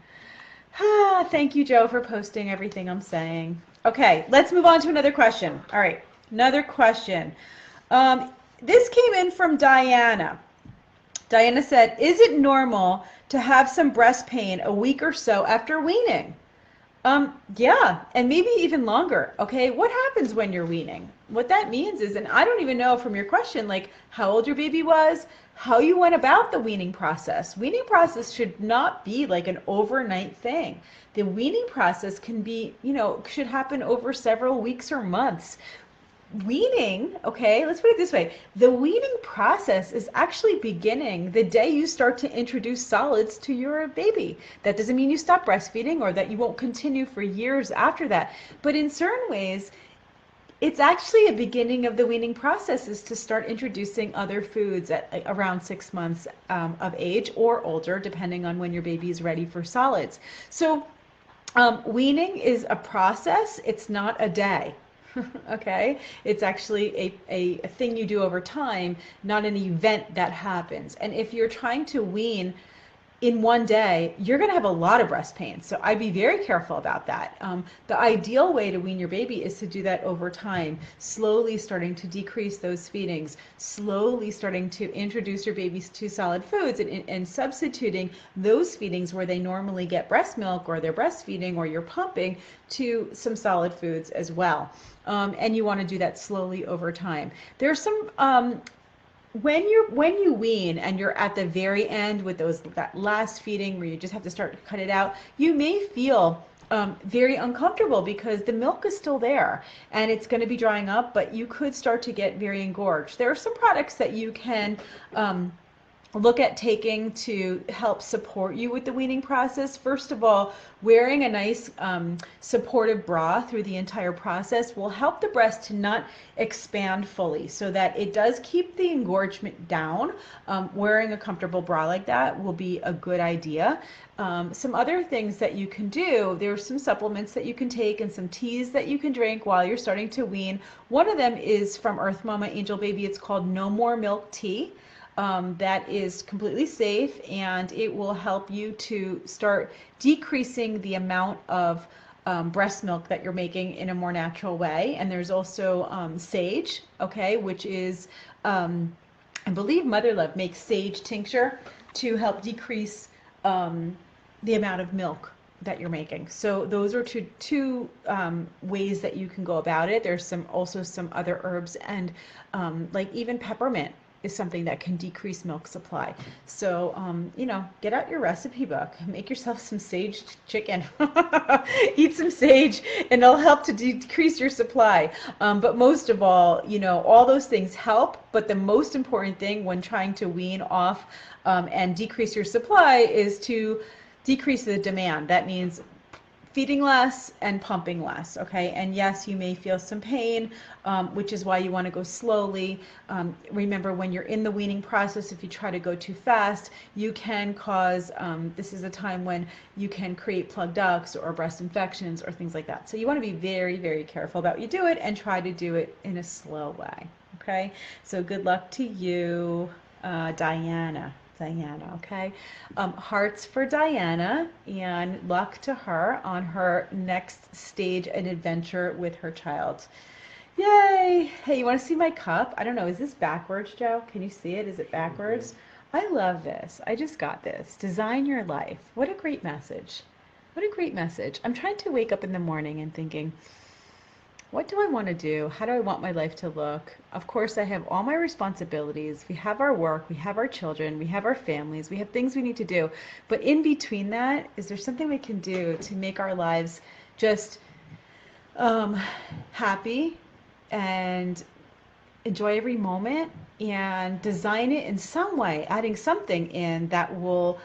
Thank you, Joe, for posting everything I'm saying. Okay, let's move on to another question. All right, another question. This came in from Diana. Diana said, is it normal to have some breast pain a week or so after weaning? Yeah, and maybe even longer. Okay, what happens when you're weaning? What that means is, and I don't even know from your question, like how old your baby was, how you went about the weaning process. Weaning process should not be like an overnight thing. The weaning process can be, you know, should happen over several weeks or months. Weaning, okay, let's put it this way. The weaning process is actually beginning the day you start to introduce solids to your baby. That doesn't mean you stop breastfeeding or that you won't continue for years after that. But in certain ways, it's actually a beginning of the weaning process is to start introducing other foods at around 6 months of age or older, depending on when your baby is ready for solids. So weaning is a process. It's not a day. Okay? It's actually a thing you do over time, not an event that happens. And if you're trying to wean in one day, you're going to have a lot of breast pain. So I'd be very careful about that. The ideal way to wean your baby is to do that over time, slowly starting to decrease those feedings, slowly starting to introduce your babies to solid foods and substituting those feedings where they normally get breast milk or they're breastfeeding or you're pumping to some solid foods as well. And you want to do that slowly over time. There's some when you wean and you're at the very end with that last feeding where you just have to start to cut it out, you may feel very uncomfortable because the milk is still there and it's going to be drying up, but you could start to get very engorged. There are some products that you can look at taking to help support you with the weaning process. First of all, wearing a nice supportive bra through the entire process will help the breast to not expand fully so that it does keep the engorgement down. Wearing a comfortable bra like that will be a good idea. Some other things that you can do, there's some supplements that you can take and some teas that you can drink while you're starting to wean. One of them is from Earth Mama Angel Baby. It's called No More Milk Tea. That is completely safe and it will help you to start decreasing the amount of breast milk that you're making in a more natural way. And there's also sage, okay, which is, I believe Mother Love makes sage tincture to help decrease the amount of milk that you're making. So those are two ways that you can go about it. There's also some other herbs and like even peppermint is something that can decrease milk supply. So, get out your recipe book, make yourself some sage chicken, eat some sage, and it'll help to decrease your supply. But most of all, all those things help, but the most important thing when trying to wean off and decrease your supply is to decrease the demand. That means feeding less and pumping less, okay? And yes, you may feel some pain, which is why you want to go slowly. Remember, when you're in the weaning process, if you try to go too fast, you can cause, this is a time when you can create plugged ducts or breast infections or things like that. So you want to be very, very careful about you do it and try to do it in a slow way, okay? So good luck to you, Diana, okay? Hearts for Diana and luck to her on her next stage and adventure with her child. Yay! Hey, you want to see my cup? I don't know, is this backwards, Joe? Can you see it? Is it backwards? I love this. I just got this. Design your life. What a great message. What a great message. I'm trying to wake up in the morning and thinking, what do I want to do? How do I want my life to look? Of course, I have all my responsibilities. We have our work, we have our children, we have our families, we have things we need to do. But in between that, is there something we can do to make our lives just happy and enjoy every moment and design it in some way, adding something in that will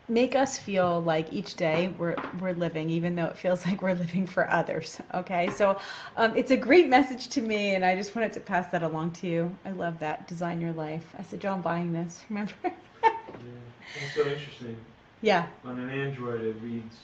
make us feel like each day we're living, even though it feels like we're living for others. Okay, so it's a great message to me, and I just wanted to pass that along to you. I love that. Design your life. I said, Joe, I'm buying this. Remember? Yeah, that's so interesting. Yeah. On an Android, it reads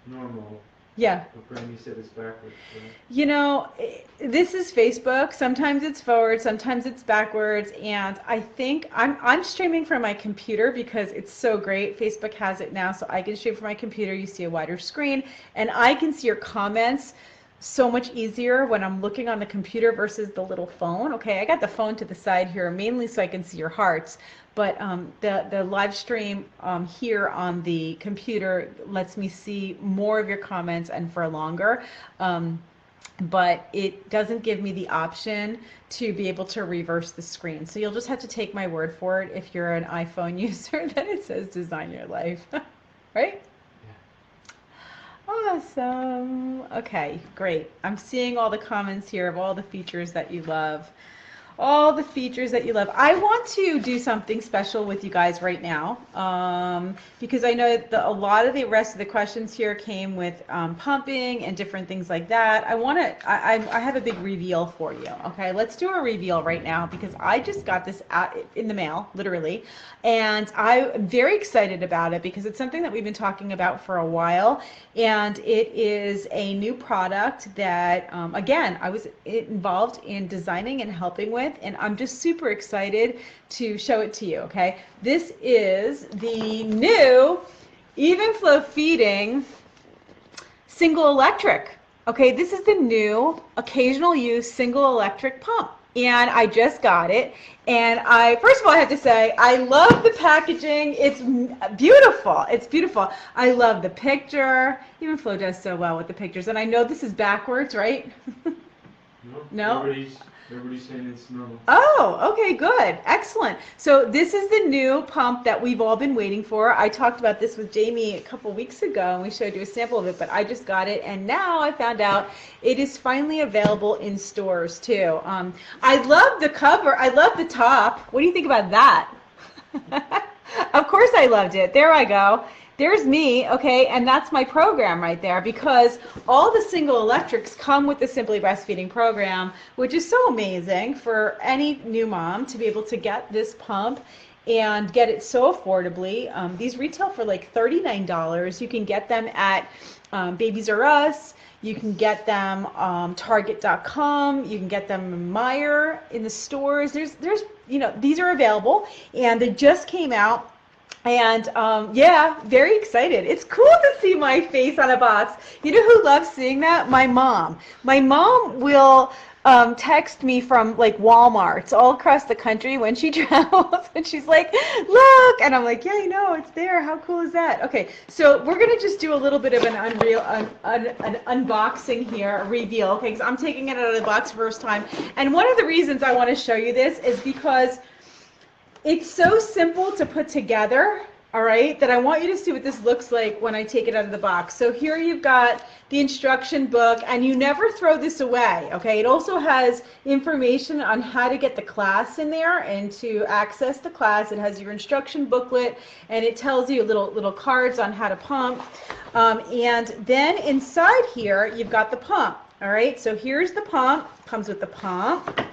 normal. Yeah. But Brandy said it's backwards. Right? This is Facebook. Sometimes it's forward, sometimes it's backwards, and I think I'm streaming from my computer because it's so great. Facebook has it now, so I can stream from my computer. You see a wider screen, and I can see your comments so much easier when I'm looking on the computer versus the little phone. Okay, I got the phone to the side here mainly so I can see your hearts, but the live stream here on the computer lets me see more of your comments and for longer. But it doesn't give me the option to be able to reverse the screen. So you'll just have to take my word for it if you're an iPhone user that it says design your life, right? Awesome. Okay, great. I'm seeing all the comments here of all the features that you love. all the features that you love. I want to do something special with you guys right now, because I know that a lot of the rest of the questions here came with pumping and different things like that. I have a big reveal for you. Okay, let's do a reveal right now because I just got this out in the mail, literally, and I'm very excited about it because it's something that we've been talking about for a while, and it is a new product that, again, I was involved in designing and helping with, and I'm just super excited to show it to you, okay? This is the new Evenflo Feeding single electric. Okay, this is the new occasional use single electric pump. And I just got it. And first of all, I have to say, I love the packaging. It's beautiful. It's beautiful. I love the picture. Evenflo does so well with the pictures. And I know this is backwards, right? No? Everybody's saying it's normal. Oh, okay, good. Excellent. So this is the new pump that we've all been waiting for. I talked about this with Jamie a couple weeks ago, and we showed you a sample of it, but I just got it, and now I found out it is finally available in stores, too. I love the cover. I love the top. What do you think about that? Of course I loved it. There I go. There's me, okay, and that's my program right there because all the single electrics come with the Simply Breastfeeding program, which is so amazing for any new mom to be able to get this pump and get it so affordably. These retail for like $39. You can get them at Babies R Us. You can get them Target.com. You can get them Meijer in the stores. There's these are available, and they just came out. And yeah, very excited. It's cool to see my face on a box. You know who loves seeing that? My mom. My mom will text me from like Walmarts all across the country when she travels, and she's like, look, and I'm like, yeah, I know, it's there. How cool is that? Okay, so we're gonna just do a little bit of an unboxing here, a reveal, okay, because I'm taking it out of the box first time. And one of the reasons I want to show you this is because it's so simple to put together, all right, that I want you to see what this looks like when I take it out of the box. So here you've got the instruction book, and you never throw this away, okay? It also has information on how to get the class in there and to access the class. It has your instruction booklet, and it tells you little cards on how to pump. And then inside here, you've got the pump, all right? So here's the pump, comes with the pump.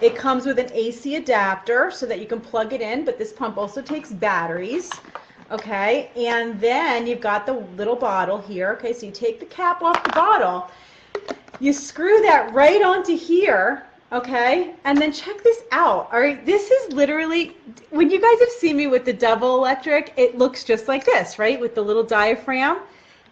It comes with an AC adapter so that you can plug it in, but this pump also takes batteries, okay? And then you've got the little bottle here, okay? So you take the cap off the bottle, you screw that right onto here, okay? And then check this out, all right? This is literally, when you guys have seen me with the double electric, it looks just like this, right? With the little diaphragm.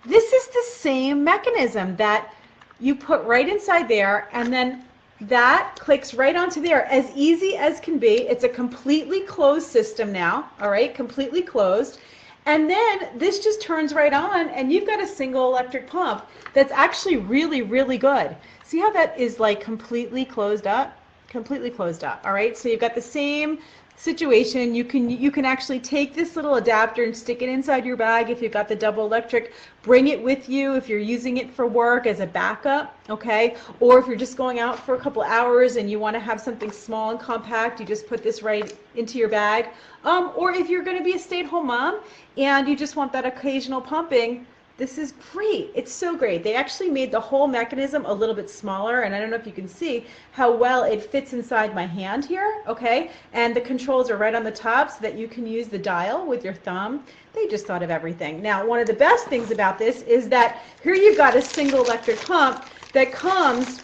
This is the same mechanism that you put right inside there, and then that clicks right onto there, as easy as can be. It's a completely closed system now, all right, completely closed. And then this just turns right on, and you've got a single electric pump that's actually really, really good. See how that is like completely closed up? Completely closed up, all right? So you've got the same situation. You can actually take this little adapter and stick it inside your bag if you've got the double electric. Bring it with you if you're using it for work as a backup, okay? Or if you're just going out for a couple hours and you want to have something small and compact, you just put this right into your bag. Or if you're going to be a stay-at-home mom and you just want that occasional pumping, this is great. It's so great. They actually made the whole mechanism a little bit smaller, and I don't know if you can see how well it fits inside my hand here, okay? And the controls are right on the top so that you can use the dial with your thumb. They just thought of everything. Now, one of the best things about this is that here you've got a single electric pump that comes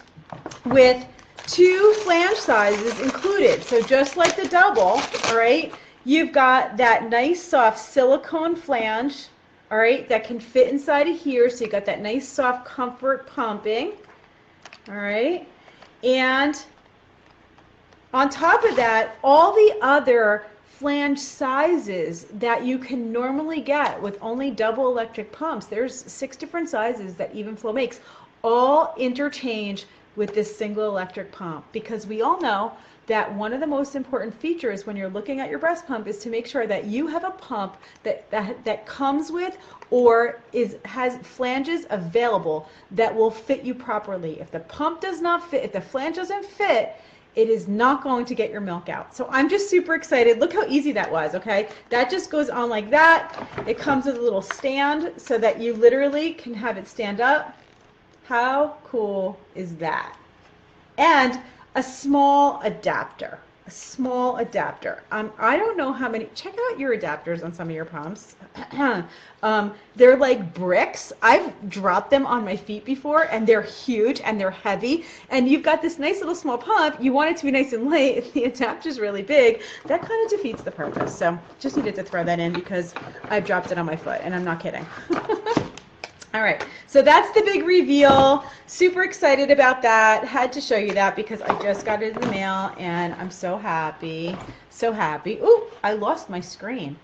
with 2 flange sizes included. So just like the double, all right, you've got that nice soft silicone flange, all right, that can fit inside of here, so you got that nice soft comfort pumping, all right, and on top of that, all the other flange sizes that you can normally get with only double electric pumps, there's 6 different sizes that Evenflo makes, all interchange with this single electric pump, because we all know that one of the most important features when you're looking at your breast pump is to make sure that you have a pump that comes with or has flanges available that will fit you properly. If the pump does not fit, if the flange doesn't fit, it is not going to get your milk out. So I'm just super excited. Look how easy that was, okay? That just goes on like that. It comes with a little stand so that you literally can have it stand up. How cool is that? And a small adapter. A small adapter. I don't know how many. Check out your adapters on some of your pumps. They're like bricks. I've dropped them on my feet before, and they're huge and they're heavy. And you've got this nice little small pump. You want it to be nice and light. If the adapter's really big, that kind of defeats the purpose. So just needed to throw that in because I've dropped it on my foot, and I'm not kidding. All right, so that's the big reveal. Super excited about that. Had to show you that because I just got it in the mail and I'm so happy. So happy. Ooh, I lost my screen.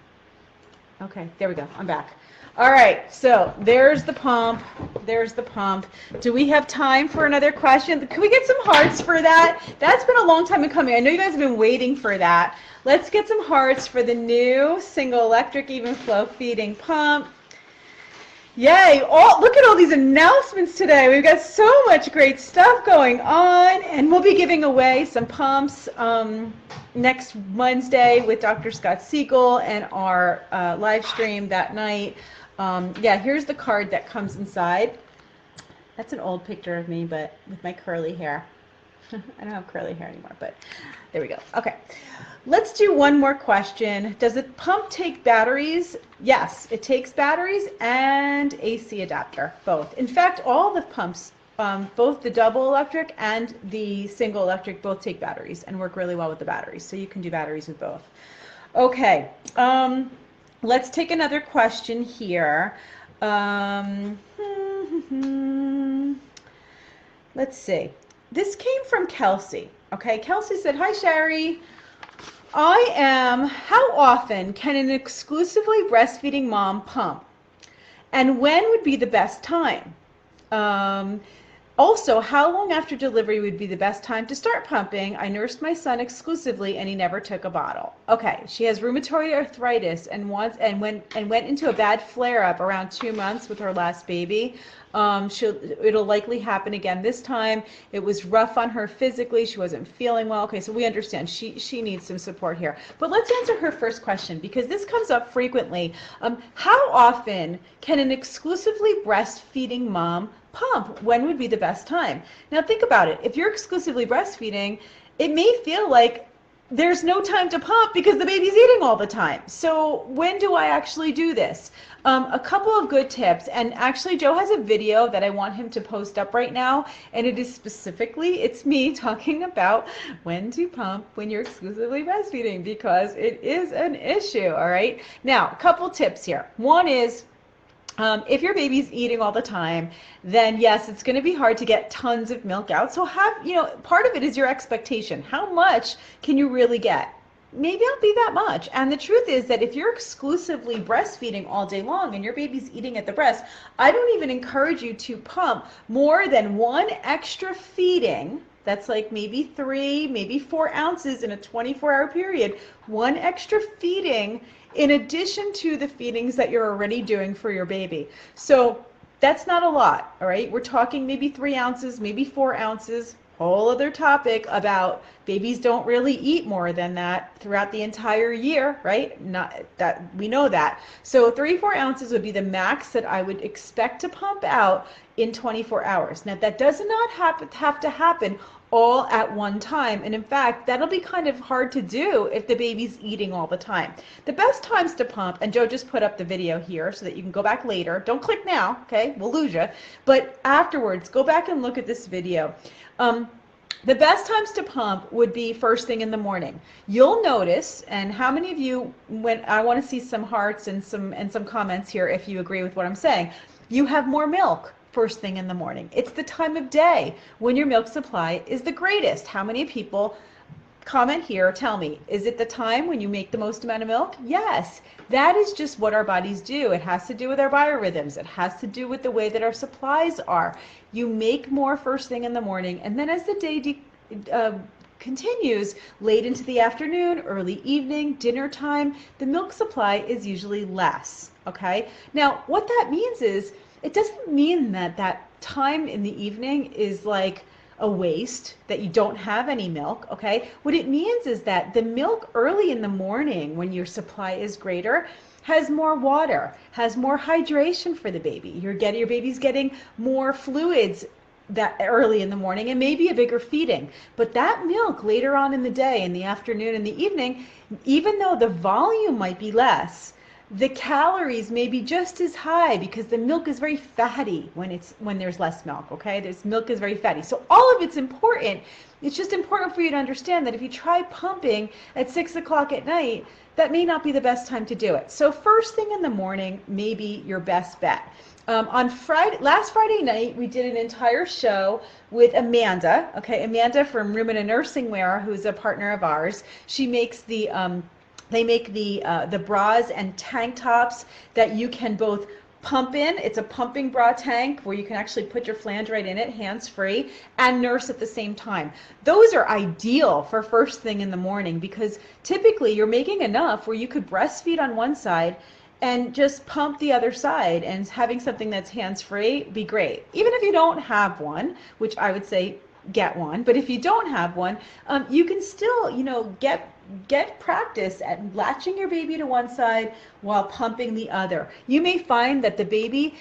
Okay, there we go. I'm back. All right, so there's the pump. There's the pump. Do we have time for another question? Can we get some hearts for that? That's been a long time in coming. I know you guys have been waiting for that. Let's get some hearts for the new single electric Evenflo Feeding pump. Yay! Look at all these announcements today. We've got so much great stuff going on, and we'll be giving away some pumps next Wednesday with Dr. Scott Siegel and our live stream that night. Yeah, here's the card that comes inside. That's an old picture of me, but with my curly hair. I don't have curly hair anymore, but there we go. Okay, let's do one more question. Does the pump take batteries? Yes, it takes batteries and AC adapter, both. In fact, all the pumps, both the double electric and the single electric, both take batteries and work really well with the batteries. So you can do batteries with both. Okay, let's take another question here. Let's see. This came from Kelsey. Okay, Kelsey said, "Hi, Shari. How often can an exclusively breastfeeding mom pump? And when would be the best time? Also, how long after delivery would be the best time to start pumping? I nursed my son exclusively and he never took a bottle." Okay, she has rheumatoid arthritis and went into a bad flare-up around 2 months with her last baby. It'll likely happen again this time. It was rough on her physically. She wasn't feeling well. Okay, so we understand she needs some support here. But let's answer her first question because this comes up frequently. How often can an exclusively breastfeeding mom pump? When would be the best time? Now think about it. If you're exclusively breastfeeding, it may feel like there's no time to pump because the baby's eating all the time. So when do I actually do this? A couple of good tips, and actually Joe has a video that I want him to post up right now, and it is specifically, it's me talking about when to pump when you're exclusively breastfeeding because it is an issue, all right? Now, a couple tips here. One is, if your baby's eating all the time, then yes, it's going to be hard to get tons of milk out. So part of it is your expectation. How much can you really get? Maybe I'll be that much. And the truth is that if you're exclusively breastfeeding all day long and your baby's eating at the breast, I don't even encourage you to pump more than one extra feeding. That's like maybe 3, maybe 4 ounces in a 24-hour period. One extra feeding in addition to the feedings that you're already doing for your baby. So that's not a lot, all right? We're talking maybe 3 ounces, maybe 4 ounces. Whole other topic about babies don't really eat more than that throughout the entire year, right? Not that we know that. So 3-4 ounces would be the max that I would expect to pump out in 24 hours. Now that does not have to happen all at one time. And in fact, that'll be kind of hard to do if the baby's eating all the time. The best times to pump, and Joe just put up the video here so that you can go back later. Don't click now, okay? We'll lose you. But afterwards, go back and look at this video. The best times to pump would be first thing in the morning. You'll notice, and how many of you, when I want to see some hearts and some comments here if you agree with what I'm saying, you have more milk first thing in the morning. It's the time of day when your milk supply is the greatest. How many people comment here, tell me, is it the time when you make the most amount of milk? Yes, that is just what our bodies do. It has to do with our biorhythms. It has to do with the way that our supplies are. You make more first thing in the morning, and then as the day continues, late into the afternoon, early evening, dinner time, the milk supply is usually less, okay? Now, what that means is, it doesn't mean that time in the evening is like a waste, that you don't have any milk, okay? What it means is that the milk early in the morning when your supply is greater has more water, has more hydration for the baby. Your baby's getting more fluids that early in the morning and maybe a bigger feeding. But that milk later on in the day, in the afternoon and the evening, even though the volume might be less, the calories may be just as high because the milk is very fatty when there's less milk, okay? This milk is very fatty. So all of it's important. It's just important for you to understand that if you try pumping at 6 o'clock at night, that may not be the best time to do it. So first thing in the morning may be your best bet. Last Friday night, we did an entire show with Amanda, okay? Amanda from Rumina Nursing Wear, who's a partner of ours. She makes they make the bras and tank tops that you can both pump in. It's a pumping bra tank where you can actually put your flange right in it, hands-free, and nurse at the same time. Those are ideal for first thing in the morning because typically you're making enough where you could breastfeed on one side and just pump the other side, and having something that's hands-free be great. Even if you don't have one, which I would say get one, but if you don't have one, you can still, get practice at latching your baby to one side while pumping the other. You may find that the baby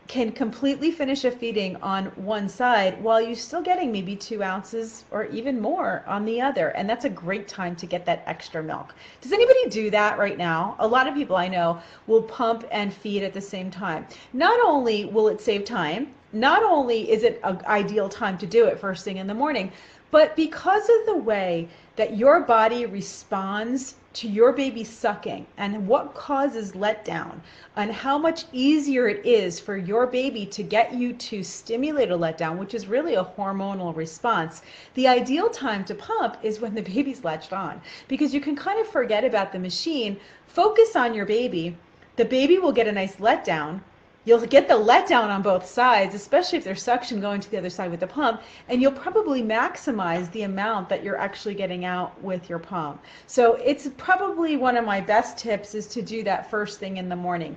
can completely finish a feeding on one side while you're still getting maybe 2 ounces or even more on the other. And that's a great time to get that extra milk. Does anybody do that right now? A lot of people I know will pump and feed at the same time. Not only will it save time, not only is it an ideal time to do it first thing in the morning, but because of the way that your body responds to your baby sucking and what causes letdown and how much easier it is for your baby to get you to stimulate a letdown, which is really a hormonal response, the ideal time to pump is when the baby's latched on, because you can kind of forget about the machine, focus on your baby. The baby will get a nice letdown. You'll get the letdown on both sides, especially if there's suction going to the other side with the pump, and you'll probably maximize the amount that you're actually getting out with your pump. So it's probably one of my best tips is to do that first thing in the morning.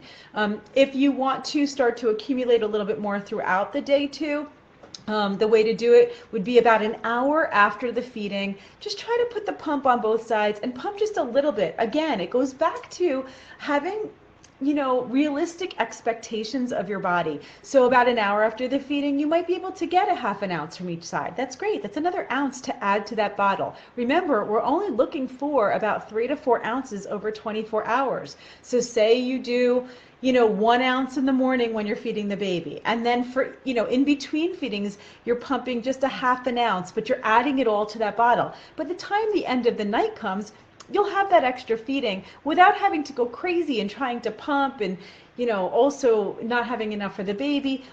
If you want to start to accumulate a little bit more throughout the day too, the way to do it would be about an hour after the feeding. Just try to put the pump on both sides and pump just a little bit. Again, it goes back to having realistic expectations of your body. So about an hour after the feeding, you might be able to get a half an ounce from each side. That's great. That's another ounce to add to that bottle. Remember, we're only looking for about 3 to 4 ounces over 24 hours. So say you do 1 ounce in the morning when you're feeding the baby. And then for, in between feedings, you're pumping just a half an ounce, but you're adding it all to that bottle. By the time the end of the night comes, you'll have that extra feeding without having to go crazy and trying to pump and, also not having enough for the baby.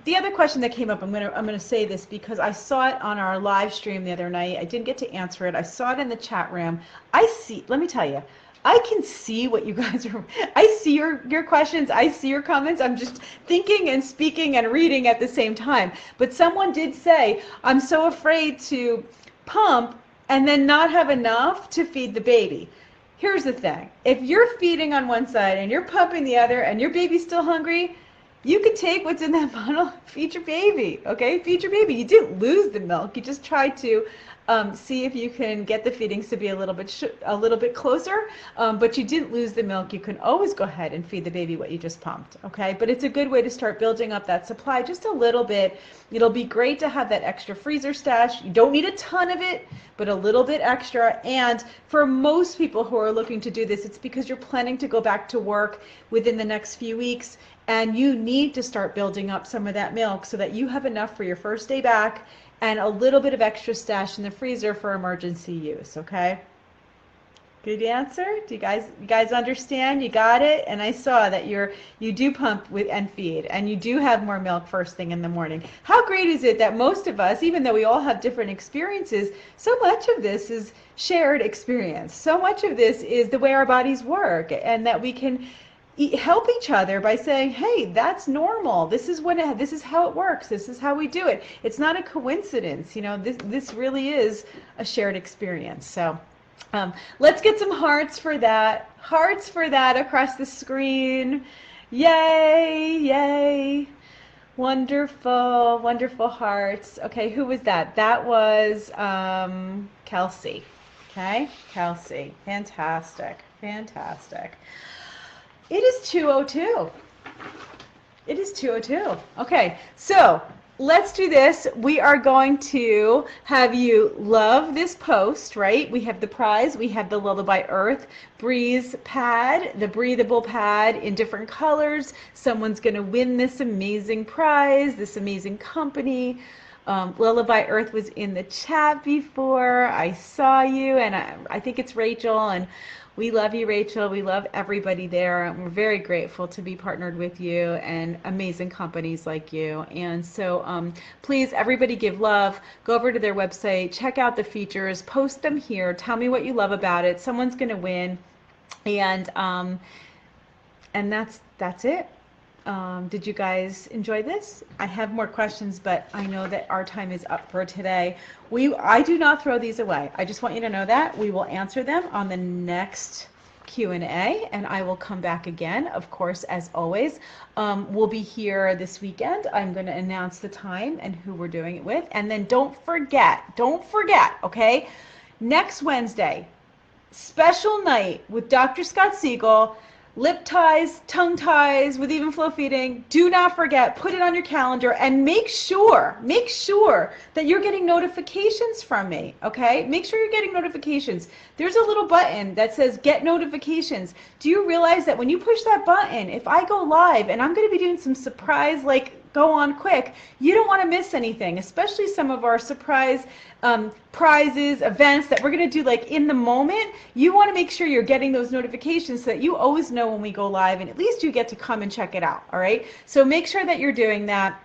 The other question that came up, I'm gonna say this because I saw it on our live stream the other night. I didn't get to answer it. I saw it in the chat room. Let me tell you, I can see what you guys are, I see your questions, I see your comments. I'm just thinking and speaking and reading at the same time. But someone did say, I'm so afraid to pump and then not have enough to feed the baby. Here's the thing. If you're feeding on one side and you're pumping the other and your baby's still hungry, you can take what's in that bottle, feed your baby, okay? Feed your baby. You didn't lose the milk. You just tried to see if you can get the feedings to be a little bit closer, but you didn't lose the milk. You can always go ahead and feed the baby what you just pumped, okay? But it's a good way to start building up that supply just a little bit. It'll be great to have that extra freezer stash. You don't need a ton of it, but a little bit extra. And for most people who are looking to do this, it's because you're planning to go back to work within the next few weeks, and you need to start building up some of that milk so that you have enough for your first day back and a little bit of extra stash in the freezer for emergency use, okay? Good answer? Do you guys understand? You got it? And I saw that you do pump with and feed, and you do have more milk first thing in the morning. How great is it that most of us, even though we all have different experiences, so much of this is shared experience. So much of this is the way our bodies work, and that we can help each other by saying, hey, that's normal. This is how it works. This is how we do it. It's not a coincidence. This really is a shared experience. So let's get some hearts for that. Hearts for that across the screen. Yay, yay. Wonderful, wonderful hearts. Okay, who was that? That was Kelsey. Okay, Kelsey. Fantastic, fantastic. It is 2:02. It is 2:02. Okay, so let's do this. We are going to have you love this post, right? We have the prize. We have the Lullaby Earth Breeze pad, the breathable pad in different colors. Someone's going to win this amazing prize, this amazing company. Lullaby Earth was in the chat before. I saw you, and I think it's Rachel, and we love you, Rachel. We love everybody there. We're very grateful to be partnered with you and amazing companies like you. And so please, everybody give love. Go over to their website, check out the features, post them here. Tell me what you love about it. Someone's going to win. And that's it. Did you guys enjoy this? I have more questions, but I know that our time is up for today. I do not throw these away. I just want you to know that. We will answer them on the next Q&A, and I will come back again, of course, as always. We'll be here this weekend. I'm going to announce the time and who we're doing it with. And then don't forget, okay? Next Wednesday, special night with Dr. Scott Siegel. Lip ties, tongue ties with Evenflo Feeding. Do not forget, put it on your calendar and make sure that you're getting notifications from me, okay? Make sure you're getting notifications. There's a little button that says get notifications. Do you realize that when you push that button, if I go live and I'm going to be doing some surprise, like go on quick, you don't want to miss anything, especially some of our surprise prizes, events that we're going to do like in the moment. You want to make sure you're getting those notifications so that you always know when we go live, and at least you get to come and check it out, all right? So make sure that you're doing that.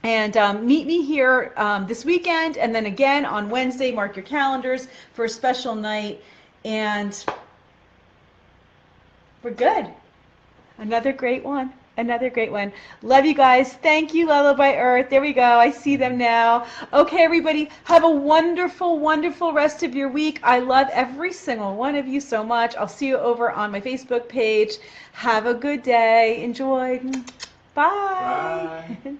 And meet me here this weekend, and then again on Wednesday. Mark your calendars for a special night, and we're good. Another great one. Another great one. Love you guys. Thank you, Lullaby Earth. There we go. I see them now. Okay, everybody, have a wonderful, wonderful rest of your week. I love every single one of you so much. I'll see you over on my Facebook page. Have a good day. Enjoy. Bye. Bye.